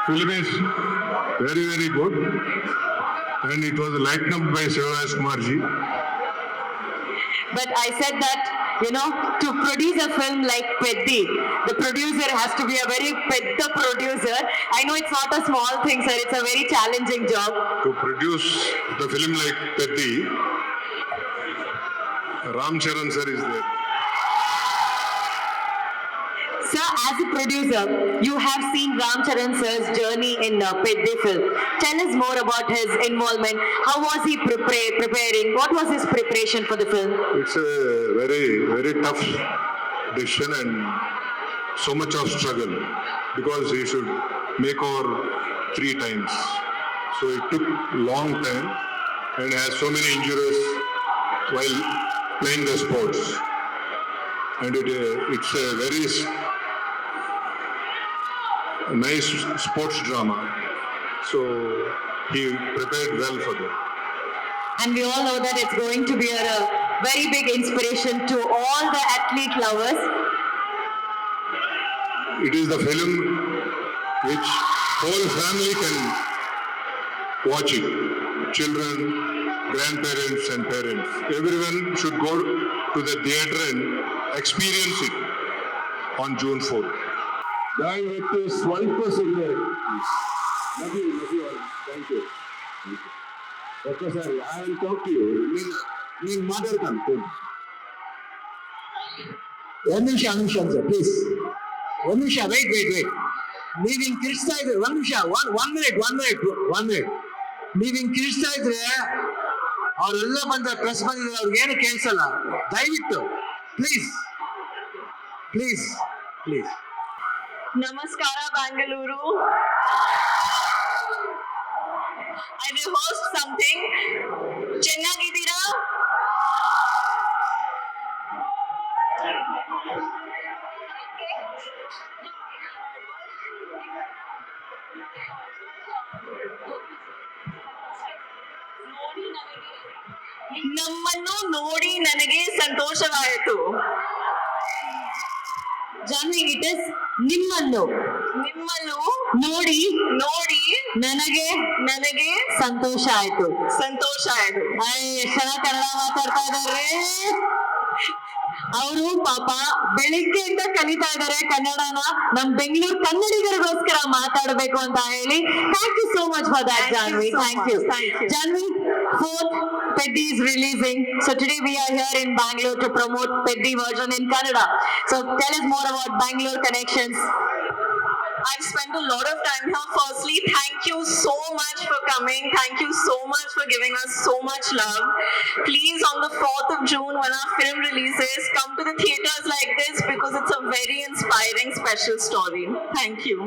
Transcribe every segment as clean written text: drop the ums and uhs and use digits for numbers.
film is very, very good, and it was lightened up by Shivraj Kumarji. But I said that, to produce a film like Peddi, the producer has to be a very pedda producer. I know it's not a small thing, sir. It's a very challenging job. To produce the film like Peddi, Ram Charan sir is there. Sir, as a producer, you have seen Ram Charan sir's journey in Peddi film. Tell us more about his involvement. How was he preparing? What was his preparation for the film? It's a very, very tough decision and so much of struggle because he should make over 3 times. So it took long time and has so many injuries while playing the sports. And it's a very nice sports drama. So he prepared well for that. And we all know that it's going to be a very big inspiration to all the athlete lovers. It is the film which whole family can watch it. Children, grandparents and parents. Everyone should go to the theatre and experience it on June 4th. ದಯವಿಟ್ಟು ಸ್ವಲ್ಪ ಸುಮ್ಮನೆ ನಬಿ thank you okay sir I will talk to you ನೀನು ಮಾತಾಡ್ತಾನೆ ಒಂದು ನಿಮಿಷ sir please ಒಂದು ನಿಮಿಷ ವೇಟ್ ನೀವು ಹಿಂಗೆ ಕಿರಿಸ್ತಾ ಇದ್ರೆ ಒಂದು ನಿಮಿಷ ಒನ್ ಮಿನಿಟ್ ನೀವು ಹಿಂಗೆ ಕಿರಿಸ್ತಾ ಇದ್ರೆ ಅವರೆಲ್ಲ ಪ್ರೆಸ್ ಬಂದಿದ್ರೆ ಅವ್ರಿಗೇನು ಕೇಳಿಸಲ್ಲ ದಯವಿಟ್ಟು please Namaskara, Bangalore. I rehearsed something. Chennagidira. ನಮ್ಮನ್ನು ನೋಡಿ ನನಗೆ ಸಂತೋಷವಾಯಿತು. ಜಾನ್ವಿ, ಇಟ್ ಇಸ್ ನಿಮ್ಮನ್ನು ನೋಡಿ ನನಗೆ ಸಂತೋಷ ಆಯ್ತು. ಎಷ್ಟು ಜನ ಕನ್ನಡ ಮಾತಾಡ್ತಾ ಇದಾರೆ. ಅವರು ಪಾಪ ಬೆಳಿಗ್ಗೆಯಿಂದ ಕಲಿತಾ ಇದಾರೆ ಕನ್ನಡನ. ನಮ್ ಬೆಂಗಳೂರು ಕನ್ನಡಿಗರಿಗೋಸ್ಕರ ಮಾತಾಡಬೇಕು ಅಂತ ಹೇಳಿ. Thank you so much for that, Janhvi. Thank you. Janhvi, 4th Peddi is releasing. So today we are here in Bangalore to promote Peddi version in Kannada. So tell us more about Bangalore connections. I've spent a lot of time here. Firstly, thank you so much for coming. Thank you so much for giving us so much love. Please, on the 4th of June, when our film releases, come to the theatres like this because it's a very inspiring, special story. Thank you.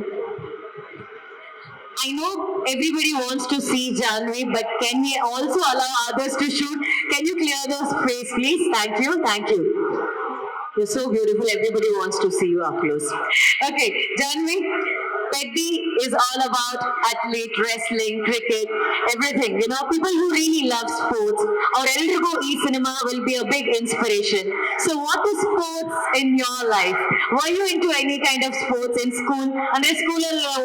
I know everybody wants to see Janvi, but can we also allow others to shoot? Can you clear the space, please? Thank you. You're so beautiful. Everybody wants to see you up close. Okay, Janvi, Peddi is all about athlete, wrestling, cricket, everything. People who really love sports. Our Eldrigo cinema will be a big inspiration. So what is sports in your life? Were you into any kind of sports in school? Andre school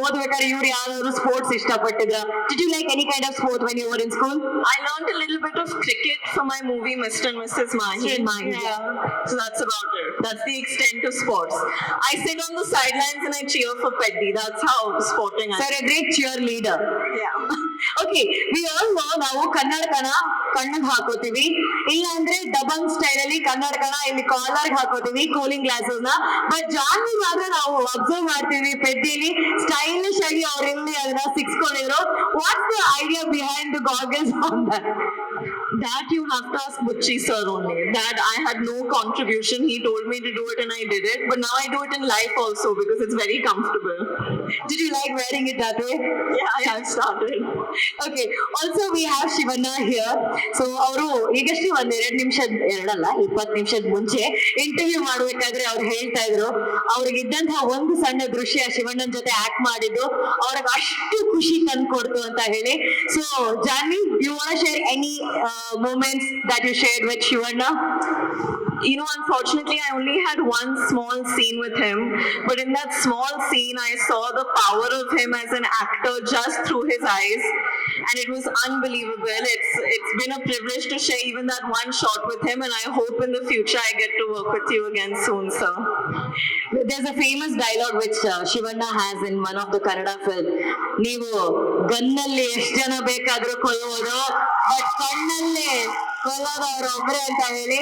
ಓದಬೇಕಾದ್ರೆ ಇವ್ರು ಯಾರು sports ಇಷ್ಟಪಟ್ಟಿದ್ರ? Did you like any kind of sport when you were in school? I learned a little bit of cricket from my movie Mr. and Mrs. Mahi. Yeah. So that's about it. That's the extent of sports. I sit on the sidelines and I cheer for Peddi. That's how sporting I am. So you're a great cheerleader. Yeah. Okay, we all know ನಾವು ಕನ್ನಡಕನ ಕಣ್ಣಿಗೆ ಹಾಕೋತೀವಿ, ಇಲ್ಲ ಅಂದ್ರೆ ಡಬಂಗ್ style ಅಲ್ಲಿ ಕನ್ನಡಕನ ಇಲ್ಲಿ collar ಹಾಕೋತೀವಿ, cooling glasses ನ. But Janhvi ಮಾತ್ರ ನಾವು observe ಮಾಡ್ತೀವಿ ಪೆದ್ದಿಲಿ ಸ್ಟೈಲಿಶ್ ಆಗಿ ಅವ್ರು ಇಲ್ಲಿ ಅದನ್ನ ಸಿಕ್ಸ್ಕೊಂಡಿದ್ರು. What's the idea behind the goggles on that? That you have to ask Butchi sir only. That I had no contribution. He told me to do it and I did it. But now I do it in life also because it's very comfortable. Did you like wearing it that way? Yeah, I have started. Okay. Also we have Shivanna here. So ಅವರು ಈಗಷ್ಟೇ ಒಂದ್ 2 ನಿಮಿಷ 20 ನಿಮಿಷದ ಮುಂಚೆ interview ಮಾಡ್ಬೇಕಾದ್ರೆ ಅವ್ರು ಹೇಳ್ತಾ ಇದ್ರು ಅವ್ರಿಗಿದ್ದಂತಹ ಒಂದು ಸಣ್ಣ ದೃಶ್ಯ ಶಿವಣ್ಣನ್ ಜೊತೆ ಆಕ್ಟ್ ಮಾಡಿದ್ದು ಅವ್ರಿಗೆ ಅಷ್ಟು ಖುಷಿ ತಂದ್ಕೊಡ್ತು ಅಂತ ಹೇಳಿ. So Janhvi, you want share any moments that you shared with Shivanna? You know, unfortunately, I only had one small scene with him, but in that small scene, I saw the power of him as an actor just through his eyes, and it was unbelievable. It's been a privilege to share even that one shot with him, and I hope in the future I get to work with you again soon, sir. There's a famous dialogue which Shivanna has in one of the Kannada film. ನೀವು ಗನ್ನಲ್ಲಿ ಎಷ್ಟು ಜನ ಬೇಕಾದ್ರೂ ಕೊಲ್ಲೋದು but ಕಣ್ಣಲ್ಲಿ ಕೊಲ್ಲೋದು ಅವ್ರೊಬ್ರೆ ಅಂತ ಹೇಳಿ.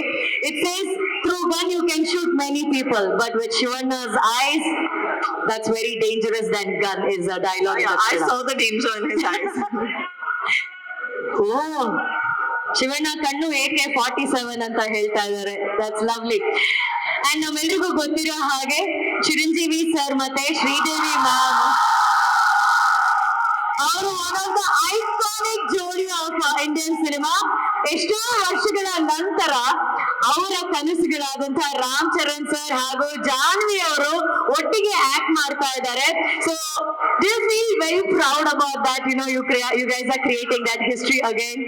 It says through gun you can shoot many people, but with Shivanna's eyes, that's very dangerous than gun is a dialogue. Yeah, I saw the danger in his eyes. ಓ ಶಿವಣ್ಣ ಕಣ್ಣು AK-47 ಅಂತ ಹೇಳ್ತಾ ಇದ್ದಾರೆ. That's lovely. And ನಮ್ಮೆಲ್ರಿಗೂ ಗೊತ್ತಿರೋ ಹಾಗೆ Chiranjeevi sir ಮತ್ತೆ Sridevi ma'am ಅವರು one of the iconic ಜೋಡಿ of Indian cinema. ಎಷ್ಟೋ ವರ್ಷಗಳ ನಂತರ ಅವರ ಕನಸುಗಳಾದಂತಹ ರಾಮ್ ಚರಣ್ ಸರ್ ಹಾಗೂ ಜಾನ್ವಿ ಅವರು ಒಟ್ಟಿಗೆ ಆಕ್ಟ್ ಮಾಡ್ತಾ ಇದ್ದಾರೆ. So do you feel very proud about that? You guys are creating that history again.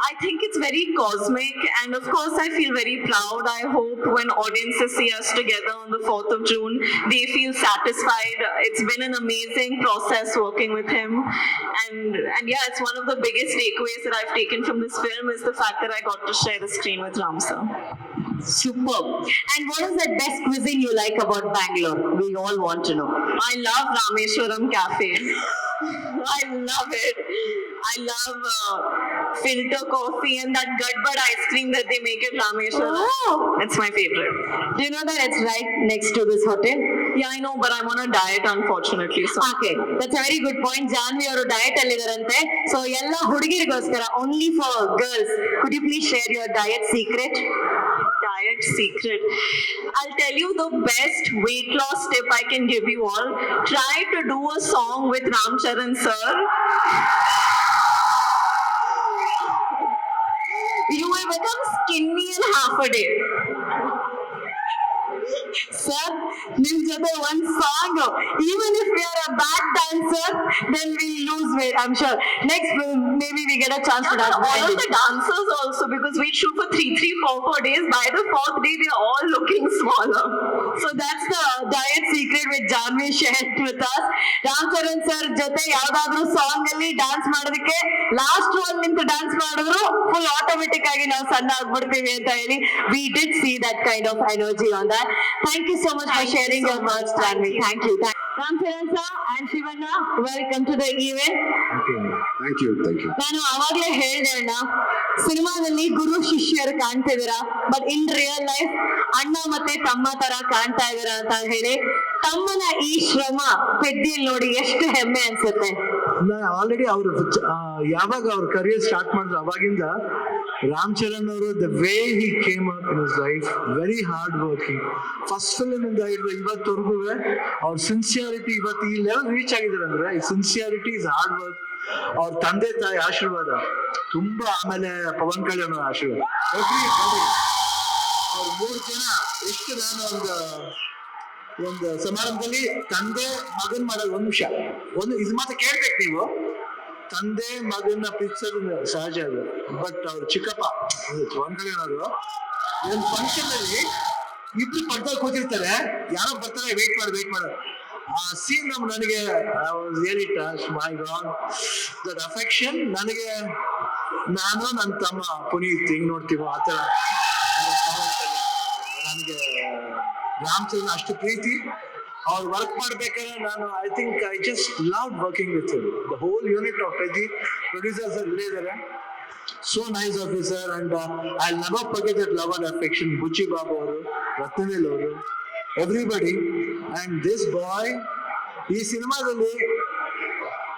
I think it's very cosmic, and of course, I feel very proud. I hope when audiences see us together on the 4th of June, they feel satisfied. It's been an amazing process working with him, and yeah, it's one of the biggest takeaways that I've taken from this film is the fact that I got to share the screen with Ram sir. Superb. And what is the best cuisine you like about Bangalore? We all want to know. I love Rameshwaram Cafe. I love it. I love filter coffee and that Gadbad ice cream that they make at Rameshwaram. Oh. It's my favorite. Do you know that it's right next to this hotel? Yeah, I know, but I'm on a diet, unfortunately. So Okay, that's a very good point. Janvi ಅವರು diet ಅಲ್ಲಿ ಇದಾರಂತೆ. So ಎಲ್ಲ ಹುಡುಗಿರಿಗೋಸ್ಕರ, only for girls, could you please share your diet secret? diet secret. I'll tell you the best weight loss tip I can give you all. Try to do a song with Ram Charan sir. You will become skinny in half a day. Sir, ನಿಮ್ ಜೊತೆ one song, even if we are a bad dancer, then we'll lose weight, I'm sure. Next, maybe we get a chance to dance. All of the dancers also, because we shoot for 3, 4 days. By the 4th day, they're all looking smaller. So that's the diet secret which Janvi shared with us. Ram Charan sir ಜೊತೆ ಯಾವ್ದಾದ್ರು song ಅಲ್ಲಿ dance ಮಾಡೋದಕ್ಕೆ last one ನಿಂತು dance ಮಾಡಿದ್ರು full automatic ಆಗಿ ನಾವು ಸಣ್ಣ ಆಗ್ಬಿಡ್ತೀವಿ ಅಂತ ಹೇಳಿ. We did see that kind of energy on that. Thank you so much for sharing your words, Janvi. Thank you. Ram Charan sir and Shivanna, welcome to the event. Thank you. ನಾನು ಅವಾಗ್ಲೇ ಹೇಳ್ದೆ ಅಣ್ಣ, ಸಿನಿಮಾದಲ್ಲಿ ಗುರು ಶಿಷ್ಯರು ಕಾಣ್ತಿದ್ದೀರಾ, but in real life ಅಣ್ಣ ಮತ್ತೆ ತಮ್ಮ ತರ ಕಾಣ್ತಾ ಇದೀರಾ ಅಂತ ಹೇಳಿ. ತಮ್ಮನ ಈ ಶ್ರಮ ಪೆದ್ದಿಯಲ್ಲಿ ನೋಡಿ ಎಷ್ಟು ಹೆಮ್ಮೆ ಅನ್ಸುತ್ತೆ. ಆಲ್ರೆಡಿ ಅವರು ಯಾವಾಗ ಅವ್ರ ಕರಿಯರ್ ಸ್ಟಾರ್ಟ್ ಮಾಡಿದ್ರು ಅವಾಗಿಂದ ರಾಮ್ ಚರಣ್ ಅವರು the way he came up in his life, very hard working. First film ಇಂದ ಹಿಡಿದು ಇವತ್ತವರೆಗೂ ಅವ್ರ ಸಿನ್ಸಿಯಾರಿಟಿ ಇವತ್ತು ಈ ಲೆವೆಲ್ ರೀಚ್ ಆಗಿದ್ದಾರೆ ಅಂದ್ರೆ ಈ ಸಿನ್ಸಿಯಾರಿಟಿ ಇಸ್ ಹಾರ್ಡ್ ವರ್ಕ್. ಅವ್ರ ತಂದೆ ತಾಯಿ ಆಶೀರ್ವಾದ ತುಂಬಾ, ಆಮೇಲೆ ಪವನ್ ಕಲ್ಯಾಣ್ ಅವರ ಆಶೀರ್ವಾದ. ಅವ್ರ 3 ಜನ ಎಷ್ಟು, ನಾನು ಒಂದು ಸಮಾರಂಭದಲ್ಲಿ ತಂದೆ ಮಗನ್ ಮಾಡೋದು, ಇದು ಮಾತ್ರ ಕೇಳ್ಬೇಕು ನೀವು. ತಂದೆ ಮಗನ ಪ್ರೀತಿಸೋದು ಸಹಜ ಅದು, ಬಟ್ ಅವ್ರ ಚಿಕ್ಕಪ್ಪ ಪವನ್ ಕಲ್ಯಾಣ್ ಅವರು ಒಂದು ಫಂಕ್ಷನ್ ಅಲ್ಲಿ ಇಬ್ರು ಪಕ್ಕದಲ್ಲಿ ಕೂತಿರ್ತಾರೆ, ಯಾರೋ ಬರ್ತಾರೆ, ವೇಟ್ ಮಾಡು. ಆ ಸೀನ್ ನನಗೆ ಮೈ ಗಾಡ್, ದಟ್ ಅಫೆಕ್ಷನ್ ನನಗೆ, ನಾನು ನನ್ನ ತಮ್ಮ ಪುನೀತ್ ಹಿಂಗ್ ನೋಡ್ತೀವೋ ಆ ಥರ ನನಗೆ ರಾಮ್ ಚರಣ್ ಅಷ್ಟು ಪ್ರೀತಿ. ಅವ್ರು ವರ್ಕ್ ಮಾಡ್ಬೇಕಾದ್ರೆ ನಾನು I think I just love working with him. The whole unit of Peddi producers ಇಲ್ಲೇ ಇದ್ದಾರೆ. So nice officer, and I'll never forget that love and affection. Buchi Babu ಅವರು, ರತ್ನವೇಲ್ ಅವರು, everybody, and this boy. ಈ ಸಿನಿಮಾದಲ್ಲಿ,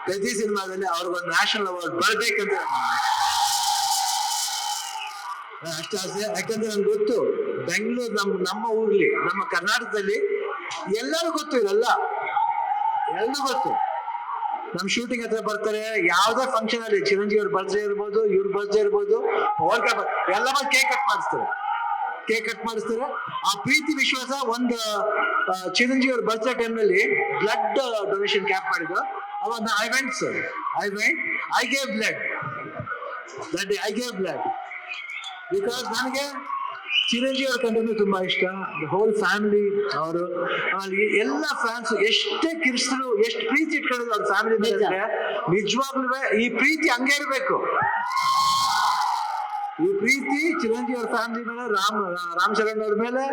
ಪ್ರತಿ ಸಿನಿಮಾದಲ್ಲಿ ಅವ್ರಿಗೊಂದು national award ಬರ್ಬೇಕಂತ ಅಷ್ಟೇ ಆಸೆ. ಯಾಕಂದ್ರೆ ನನ್ಗೆ ಗೊತ್ತು, ಬೆಂಗಳೂರು ನಮ್ಮ ಊರ್ಲಿ, ನಮ್ಮ ಕರ್ನಾಟಕದಲ್ಲಿ ಎಲ್ಲರೂ ಗೊತ್ತು, ಎಲ್ಲರೂ ಗೊತ್ತು. ನಮ್ ಶೂಟಿಂಗ್ ಹತ್ರ ಬರ್ತಾರೆ, ಯಾವ್ದೇ ಫಂಕ್ಷನ್ ಅಲ್ಲಿ, ಚಿರಂಜೀವಿ ಅವ್ರ ಬರ್ತ್ಡೇ ಇರ್ಬೋದು, ಇವ್ರ ಬರ್ತ್ಡೇ ಇರ್ಬೋದು, ಎಲ್ಲ ಬಂದು ಕೇಕ್ ಕಟ್ ಮಾಡಿಸ್ತಾರೆ. ಆ ಪ್ರೀತಿ ವಿಶ್ವಾಸ. ಒಂದು ಚಿರಂಜೀವಿ ಅವ್ರ ಬರ್ತ್ಡೇ ಟೈಮ್ ನಲ್ಲಿ ಬ್ಲಡ್ ಡೊನೇಷನ್ ಕ್ಯಾಂಪ್ ಮಾಡಿದ್ರು. ಅವಾಗ I gave blood. that day I gave blood because ನನಗೆ ಚಿರಂಜೀವಿ ಅವ್ರ ಕಂಡ್ರೆ ತುಂಬಾ ಇಷ್ಟ. ಹೋಲ್ ಫ್ಯಾಮಿಲಿ ಅವರು ಆಮೇಲೆ ಎಲ್ಲ ಫ್ಯಾನ್ಸ್ ಎಷ್ಟೇ ಕಿರ್ಸಿದ್ರು ಎಷ್ಟು ಪ್ರೀತಿ ಇಟ್ಕೊಂಡಿದ್ರು ಅವ್ರ ಫ್ಯಾಮಿಲಿ ಮೇಲೆ ಅಂದ್ರೆ ನಿಜವಾಗ್ಲೂ ಈ ಪ್ರೀತಿ ಹಂಗೆ ಇರ್ಬೇಕು. ಈ ಪ್ರೀತಿ ಚಿರಂಜೀವಿ ಅವ್ರ ಫ್ಯಾಮಿಲಿ ಮೇಲೆ ರಾಮ್ ಚರಣ್ ಅವ್ರ ಮೇಲೆ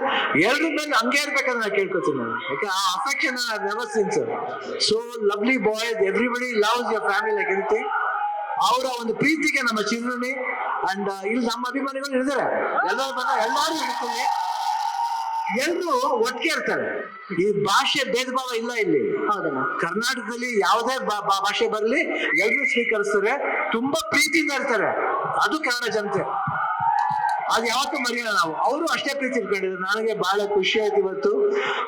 ಎಲ್ಲರ ಮೇಲೆ ಹಂಗೆ ಇರ್ಬೇಕಂತ ನಾನು ಕೇಳ್ಕೊತೀನಿ ನಾನು. ಯಾಕೆ ಆ affection never seen sir. So lovely boys, everybody loves your family like anything. ಅವರ ಒಂದು ಪ್ರೀತಿಗೆ ನಮ್ಮ ಚಿರುಣಿ ಅಂಡ್ ಇಲ್ಲಿ ನಮ್ಮ ಅಭಿಮಾನಿಗಳು ಇರ್ತಾರೆ, ಎಲ್ಲರೂ ಇರ್ತಾರೆ, ಎಲ್ರು ಒಟ್ಟಿಗೆ ಇರ್ತಾರೆ. ಈ ಭಾಷೆ ಭೇದ ಭಾವ ಇಲ್ಲ ಇಲ್ಲಿ. ಹೌದಲ್ಲ, ಕರ್ನಾಟಕದಲ್ಲಿ ಯಾವುದೇ ಭಾಷೆ ಬರಲಿ ಎಲ್ರು ಸ್ವೀಕರಿಸ್ತಾರೆ, ತುಂಬಾ ಪ್ರೀತಿಯಿಂದ ಇರ್ತಾರೆ. ಅದು ಕನ್ನಡ ಜನತೆ, ಅದು ಯಾವತ್ತೂ ಮರೆಯೋಣ ನಾವು. ಅವರು ಅಷ್ಟೇ ಪ್ರೀತಿ ಇಟ್ಕೊಂಡಿದ್ರು. ನನಗೆ ಬಹಳ ಖುಷಿ ಆಯ್ತು ಇವತ್ತು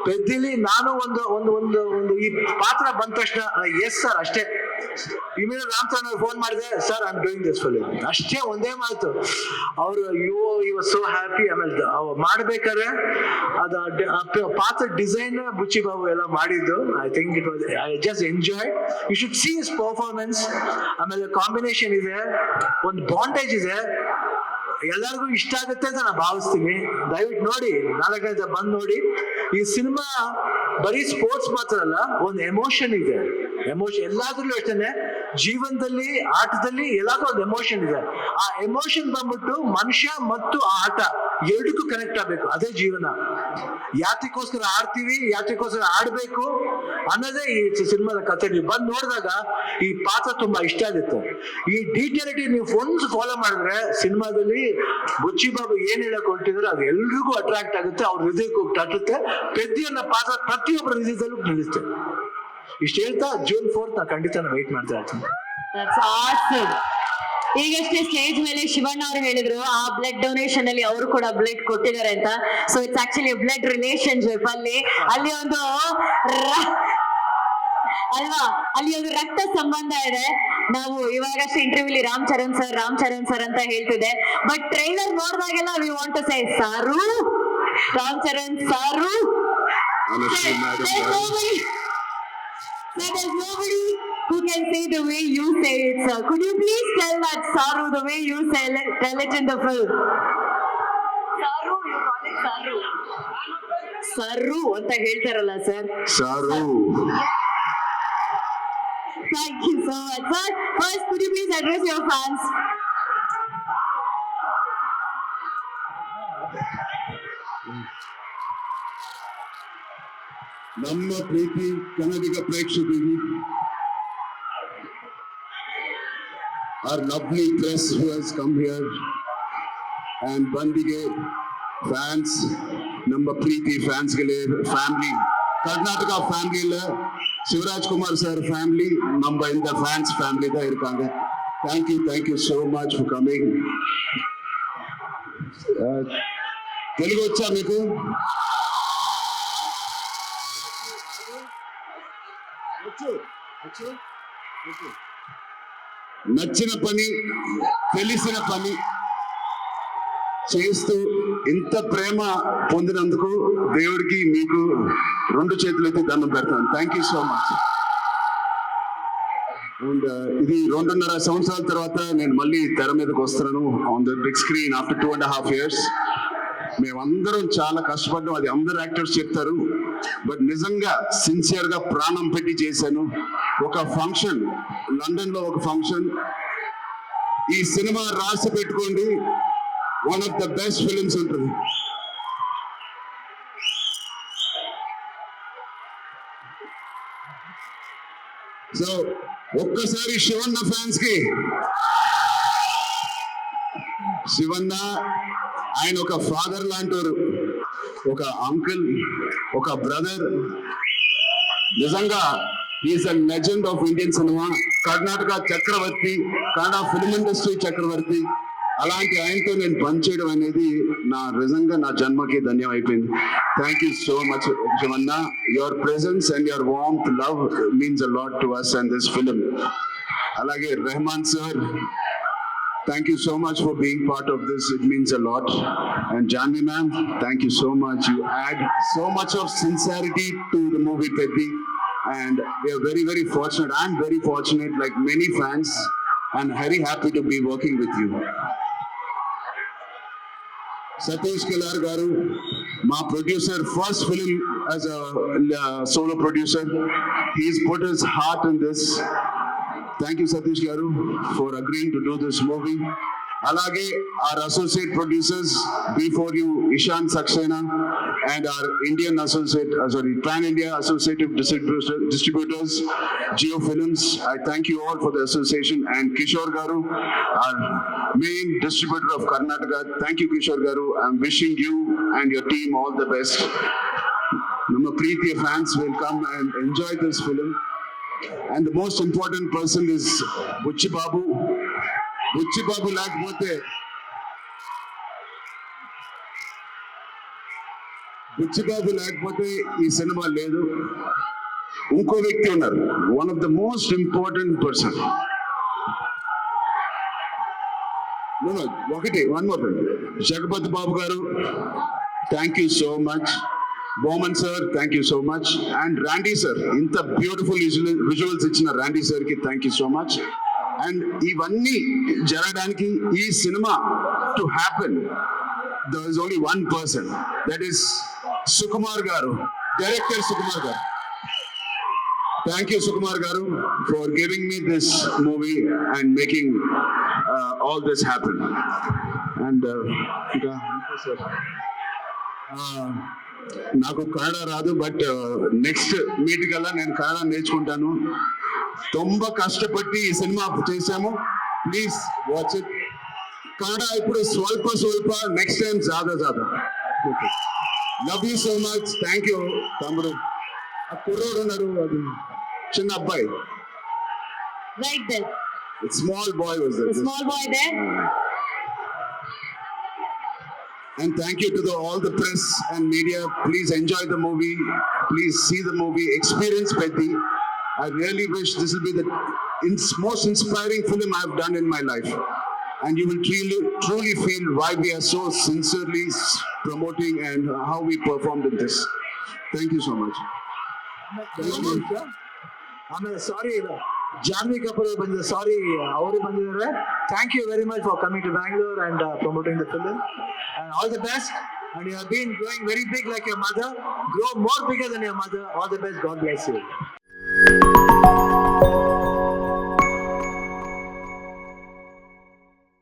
ಪೆದ್ದಿಲಿ ನಾನು ಒಂದು ಒಂದು ಒಂದು ಒಂದು ಈ ಪಾತ್ರ ಬಂದ ತಕ್ಷಣ ಎಸ್ ಸರ್ ಅಷ್ಟೇ. ಇಮಿಡಿಯೇಟ್ ರಾಮ್ ಚರಣ್ ಅವ್ರು ಫೋನ್ ಮಾಡಿದೆ, sir I am doing this film, ಅಷ್ಟೇ ಒಂದೇ ಮಾತು. ಅವರು ಯು ವಾಸ್ ಸೋ ಹ್ಯಾಪಿ. ಆಮೇಲೆ ಮಾಡ್ಬೇಕಾದ್ರೆ ಅದು ಪಾತ್ರ ಡಿಸೈನ್ ಬುಚ್ಚಿ ಬಾಬು ಎಲ್ಲ ಮಾಡಿದ್ದು. I think it was I just enjoy. You should see his performance. ಆಮೇಲೆ ಕಾಂಬಿನೇಷನ್ ಇದೆ, ಒಂದು ಬಾಂಡೇಜ್ ಇದೆ, ಎಲ್ಲರಿಗೂ ಇಷ್ಟ ಆಗುತ್ತೆ ಅಂತ ನಾನು ಭಾವಿಸ್ತೀನಿ. ದಯವಿಟ್ಟು ನೋಡಿ, 4 ಗಂಟೆ ಬಂದು ನೋಡಿ. ಈ ಸಿನಿಮಾ ಬರೀ ಸ್ಪೋರ್ಟ್ಸ್ ಮಾತ್ರ ಅಲ್ಲ, ಒಂದು ಎಮೋಷನ್ ಇದೆ. ಎಮೋಷನ್ ಎಲ್ಲಾದ್ರಲ್ಲೂ ಅಷ್ಟೇನೆ, ಜೀವನದಲ್ಲಿ ಆಟದಲ್ಲಿ ಎಲ್ಲಾದ್ರೂ ಒಂದು ಎಮೋಷನ್ ಇದೆ. ಆ ಎಮೋಷನ್ ಬಂದ್ಬಿಟ್ಟು ಮನುಷ್ಯ ಮತ್ತು ಆ ಆಟ ಎರಡಕ್ಕೂ ಕನೆಕ್ಟ್ ಆಗ್ಬೇಕು. ಅದೇ ಜೀವನ. ಯಾತಕ್ಕೋಸ್ಕರ ಆಡ್ತೀವಿ, ಯಾತಕ್ಕೋಸ್ಕರ ಆಡ್ಬೇಕು ಅನ್ನೋದೇ ಈ ಸಿನಿಮಾದ ಕಥೆ. ನೀವು ಬಂದು ನೋಡಿದಾಗ ಈ ಪಾತ್ರ ತುಂಬಾ ಇಷ್ಟ ಆಗುತ್ತೆ. ಈ ಡೀಟೇಲಿಟಿ ನೀವು ಒಂದು ಫಾಲೋ ಮಾಡಿದ್ರೆ ಸಿನಿಮಾದಲ್ಲಿ ಬುಚ್ಚಿ ಬಾಬು ಏನ್ ಹೇಳಕ್ ಹೊರಟಿದ್ರೆ ಅದು ಎಲ್ರಿಗೂ ಅಟ್ರಾಕ್ಟ್ ಆಗುತ್ತೆ, ಅವ್ರ ಹೃದಯಕ್ಕೂ ತಟ್ಟುತ್ತೆ. ಪೆದ್ದಿ ಅನ್ನೋ ಪಾತ್ರ ಪ್ರತಿಯೊಬ್ಬರ ಹೃದಯದಲ್ಲೂ ನಿಲ್ಲುತ್ತೆ. ಇಷ್ಟು ಹೇಳ್ತಾ ಜೂನ್ 4 ನಾ ಖಂಡಿತ ವೇಟ್ ಮಾಡ್ತಾ ಇರ್ತೀನಿ. That's awesome. ಈಗಷ್ಟೇ ಸ್ಟೇಜ್ ಮೇಲೆ ಶಿವಣ್ಣ ಅವರು ಹೇಳಿದ್ರು ಆ ಬ್ಲಡ್ ಡೊನೇಷನ್ ಅಲ್ಲಿ ಅವರು ಕೂಡ ಬ್ಲಡ್ ಕೊಟ್ಟಿದ್ದಾರೆ ಅಂತ. So it's actually blood relationship. ಅಲ್ಲಿ ಒಂದು ಅಲ್ವಾ, ಅಲ್ಲಿ ಒಂದು ರಕ್ತ ಸಂಬಂಧ ಇದೆ. ನಾವು ಇವಾಗಷ್ಟೇ ಇಂಟರ್ವ್ಯೂಲಿ ರಾಮ್ ಚರಣ್ ಸರ್ ಅಂತ ಹೇಳ್ತಿದ್ದೆ, ಬಟ್ ಟ್ರೈಲರ್ ನೋಡಿದಾಗೆಲ್ಲ we want to say sir, Ram Charan ಸಾರು. There's nobody who can say the way you say it, sir. Could you please tell that Saru the way you tell it in the film? Saru, you call it Saru. Saru anta ಹೇಳ್ತಾರಲ್ಲ sir. Saru. Thank you so much, sir. First, could you please address your fans? ನಮ್ಮ ಪ್ರೀತಿ ಕನ್ನಡಿಗ ಪ್ರೇಕ್ಷಕರಿಗೆ, our lovely press who has come here, and ಬಂದಿಗೆ fans, ನಮ್ಮ ಪ್ರೀತಿ ಫ್ಯಾನ್ಸ್ಗಳೇ, family, Karnataka ಫ್ಯಾಮಿಲಿயில் Shivaraj Kumar sir family நம்ம இந்த ಫ್ಯಾನ್ಸ್ ಫ್ಯಾಮಿಲಿ தான் இருக்காங்க. Thank you so much for coming. Telugu వచ్చా మీకు? నచ్చిన పని, తెలిసిన పని చేస్తూ ఇంత ప్రేమ పొందినందుకు దేవుడికి మీకు 2 చేతులైతే దండం పెడతాను. Thank you so much. And ఇది 2.5 సంవత్సరాల తర్వాత నేను మళ్ళీ తెర మీదకి వస్తున్నాను on the big screen after 2.5 years. మేమందరం చాలా కష్టపడ్డాం, అది అందరు యాక్టర్స్ చెప్తారు. బట్ నిజంగా సిన్సియర్ గా ప్రాణం పెట్టి చేశాను. ఒక ఫంక్షన్, లండన్ లో ఒక ఫంక్షన్, ఈ సినిమా రాసి పెట్టుకోండి, one of the best films ఉంటుంది. సో ఒక్కసారి శివన్న ఫ్యాన్స్ కి, శివన్న ఆయన ఒక ఫాదర్ లాంటారు, ఒక అంకుల్, ఒక బ్రదర్. నిజంగా is a legend of Indian cinema, Karnataka చక్రవర్తి, కన్నడ ఫిల్మ్ ఇండస్ట్రీ చక్రవర్తి. అలాంటి ఆయనతో నేను పనిచేయడం అనేది నిజంగా నా జన్మకి ధన్యం అయిపోయింది. Thank you so much Shivanna. Your presence and your warmth love means a lot to us and this film. అలాగే Rahman sir, thank you so much for being part of this. It means a lot. And Janvi ma'am, thank you so much. You add so much of sincerity to the movie Peddi. And we are very, very fortunate. I'm very fortunate, like many fans. and very happy to be working with you. Satish Kelar Garu, my producer, first film as a solo producer. He's put his heart in this. Thank you, Satish Garu, for agreeing to do this movie. Alage, our associate producers, before you, Ishan Saxena, and our Indian associate, Pan India associative distributors, Geo Films. I thank you all for the association, and Kishore Garu, our main distributor of Karnataka. Thank you, Kishore Garu. I'm wishing you and your team all the best. Nama Preeti fans will come and enjoy this film. And the most important person is Buchi Babu. Buchi Babu లేకపోతే ఈ cinema లేదు. ఇంకో వ్యక్తి ఉన్నారు, one of the most important person. One more Jagapathi Babu garu, thank you so much. Boman sir, thank you so much. And Randy sir, ఇంత beautiful visuals ఇచ్చిన Randy సార్కి thank you so much. And ఇవన్నీ జరగడానికి, ఈ cinema to happen, there is only one person, that is Sukumar Garu, director Sukumar Garu. Thank you, Sukumar Garu, for giving me this movie and making all this happen. And నాకు కన్నడ రాదు, but next meet కల్లా నేను కన్నడ నేర్చుకుంటాను. ತುಂಬಾ కష్టపడి ఈ cinema చేశాము. Please watch it. Kannada ఇప్పుడు స్వల్ప నెక్స్ట్ టైం జాదా. Love you so much. Thank you తమ్ముడు. ఆ కుర్రోడు ఉన్నాడు, అది చిన్న అబ్బాయి, Right there. Small boy was The small boy there. And thank you to all the press and media. Please enjoy the movie. Please see the movie. Experience Pethi. I really wish this will be the most inspiring film I have done in my life. And you will truly feel why we are so sincerely promoting and how we performed in this. Thank you so much. ಆಮೇಲೆ ಸಾರಿ, ಜಾನ್ವಿ ಕಪೂರ್ ಬಂದಿದ್ದಾರೆ. Sorry, ಅವರು ಬಂದಿದ್ದಾರೆ. Thank you very much for coming to Bangalore and promoting the film. And all the best. And you have been growing very big like your mother. Grow more bigger than your mother. All the best. God bless you.